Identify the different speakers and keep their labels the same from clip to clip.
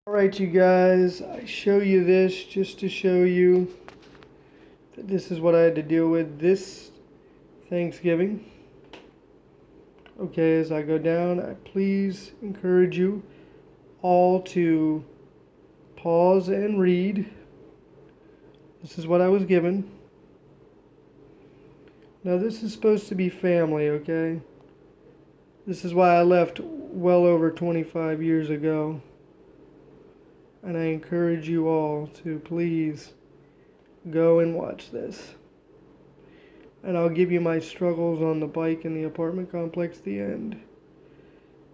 Speaker 1: Alright, you guys, I show you this just to show you that this is what I had to deal with this Thanksgiving. Okay, as I go down, I please encourage you all to pause and read. This is what I was given. Now, this is supposed to be family, okay? This is why I left well over 25 years ago. And I encourage you all to please go and watch this. And I'll give you my struggles on the bike in the apartment complex at the end.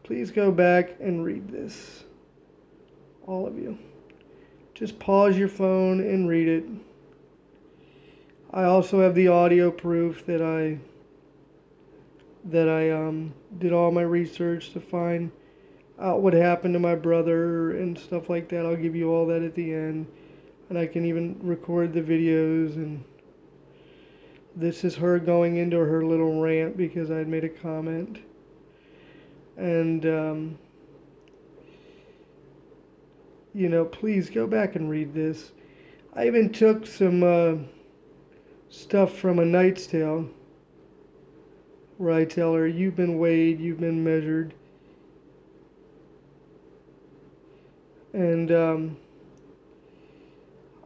Speaker 1: Please go back and read this. All of you. Just pause your phone and read it. I also have the audio proof that I did all my research to find out what happened to my brother and stuff like that. I'll give you all that at the end. And I can even record the videos. And this is her going into her little rant because I had made a comment. And, please go back and read this. I even took some stuff from A Knight's Tale where I tell her, you've been weighed, you've been measured. And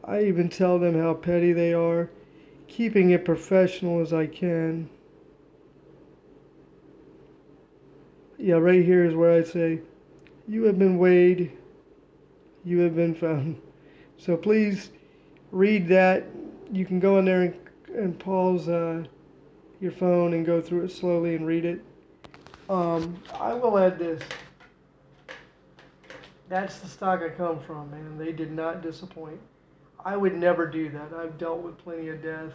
Speaker 1: I even tell them how petty they are, keeping it professional as I can. Yeah, right here is where I say, you have been weighed, you have been found. So please read that. You can go in there and pause your phone and go through it slowly and read it. I will add this. That's the stock I come from, man. They did not disappoint. I would never do that. I've dealt with plenty of death.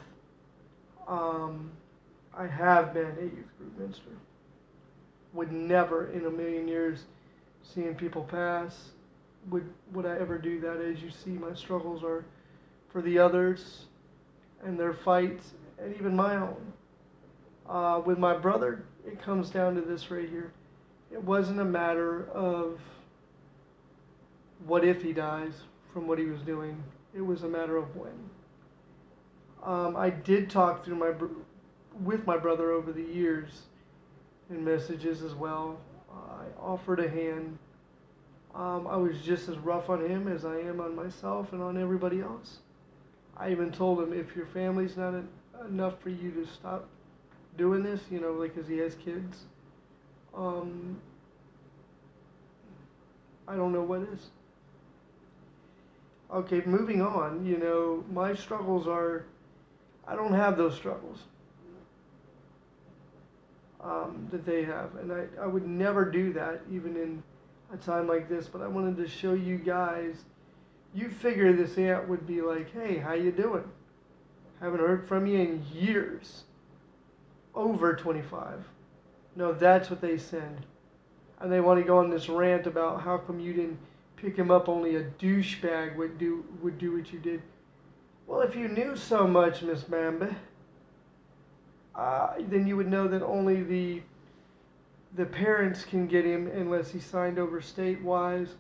Speaker 1: I have been a youth group minister. Would never in a million years, seeing people pass, would I ever do that. As you see, my struggles are for the others and their fights, and even my own. With my brother, it comes down to this right here. It wasn't a matter of what if he dies from what he was doing. It was a matter of when. I did talk through with my brother over the years in messages as well. I offered a hand. I was just as rough on him as I am on myself and on everybody else. I even told him, if your family's not enough for you to stop doing this, because he has kids, I don't know what is. Okay, moving on, my struggles are, I don't have those struggles that they have. And I would never do that, even in a time like this. But I wanted to show you guys, you figure this aunt would be like, hey, how you doing? Haven't heard from you in years. Over 25. No, that's what they send. And they want to go on this rant about how come you didn't pick him up, only a douchebag would do what you did. Well, if you knew so much, Miss Bamba, then you would know that only the parents can get him unless he signed over state-wise,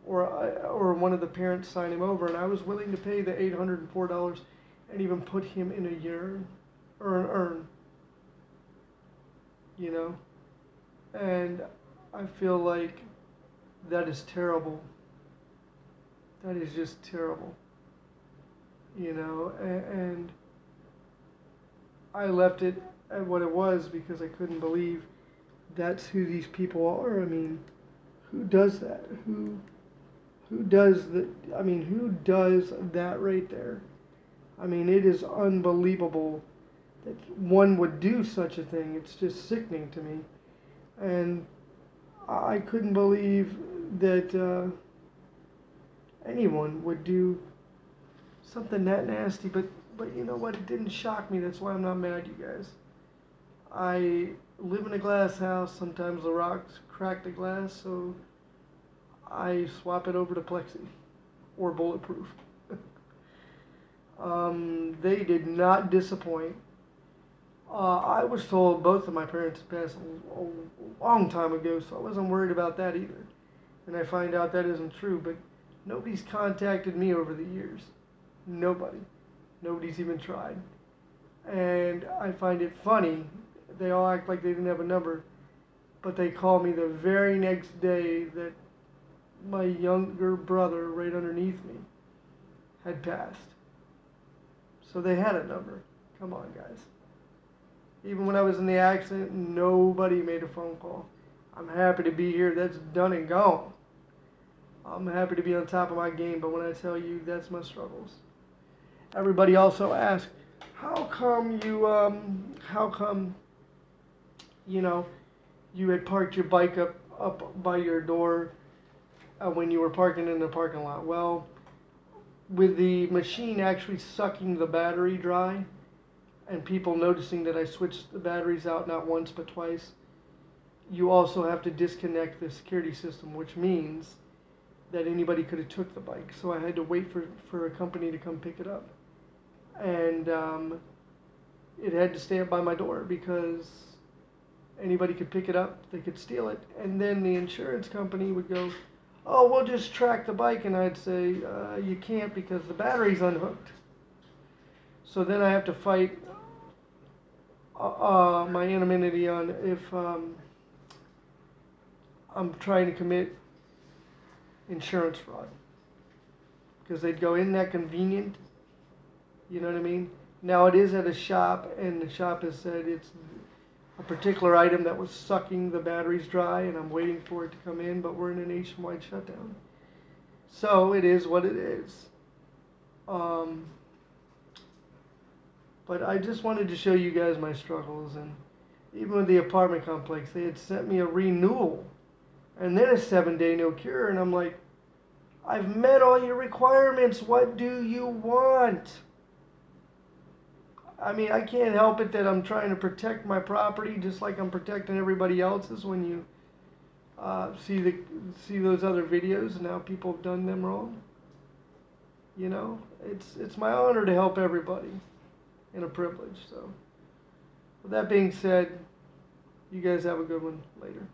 Speaker 1: or one of the parents signed him over. And I was willing to pay the $804 and even put him in a urn, or an urn, And I feel like that is terrible. That is just terrible. And I left it at what it was because I couldn't believe that's who these people are. I mean, who does that? Who does who does that right there? I mean, it is unbelievable that one would do such a thing. It's just sickening to me. And I couldn't believe that anyone would do something that nasty. But you know what? It didn't shock me. That's why I'm not mad, you guys. I live in a glass house. Sometimes the rocks crack the glass, so I swap it over to plexi or bulletproof. They did not disappoint. I was told both of my parents passed a long time ago, so I wasn't worried about that either. And I find out that isn't true, but Nobody's contacted me over the years. Nobody. Nobody's even tried. And I find it funny. They all act like they didn't have a number, but they call me the very next day that my younger brother, right underneath me, had passed. So they had a number. Come on, guys. Even when I was in the accident, nobody made a phone call. I'm happy to be here. That's done and gone. I'm happy to be on top of my game, but when I tell you that's my struggles. Everybody also asks, how come you had parked your bike up by your door when you were parking in the parking lot? Well, with the machine actually sucking the battery dry, and people noticing that I switched the batteries out not once but twice, you also have to disconnect the security system, which means that anybody could have took the bike. So I had to wait for a company to come pick it up. And it had to stay up by my door because anybody could pick it up, they could steal it. And then the insurance company would go, oh, we'll just track the bike. And I'd say, you can't because the battery's unhooked. So then I have to fight my anonymity on if I'm trying to commit insurance fraud. Because they'd go, isn't that convenient? You know what I mean? Now it is at a shop, and the shop has said it's a particular item that was sucking the batteries dry, and I'm waiting for it to come in, but we're in a nationwide shutdown. So it is what it is. But I just wanted to show you guys my struggles, and even with the apartment complex, they had sent me a renewal, and then a 7-day no cure, and I'm like, I've met all your requirements, what do you want? I mean, I can't help it that I'm trying to protect my property just like I'm protecting everybody else's when you see those other videos and how people have done them wrong. You know, it's my honor to help everybody, and a privilege. So, with that being said, you guys have a good one later.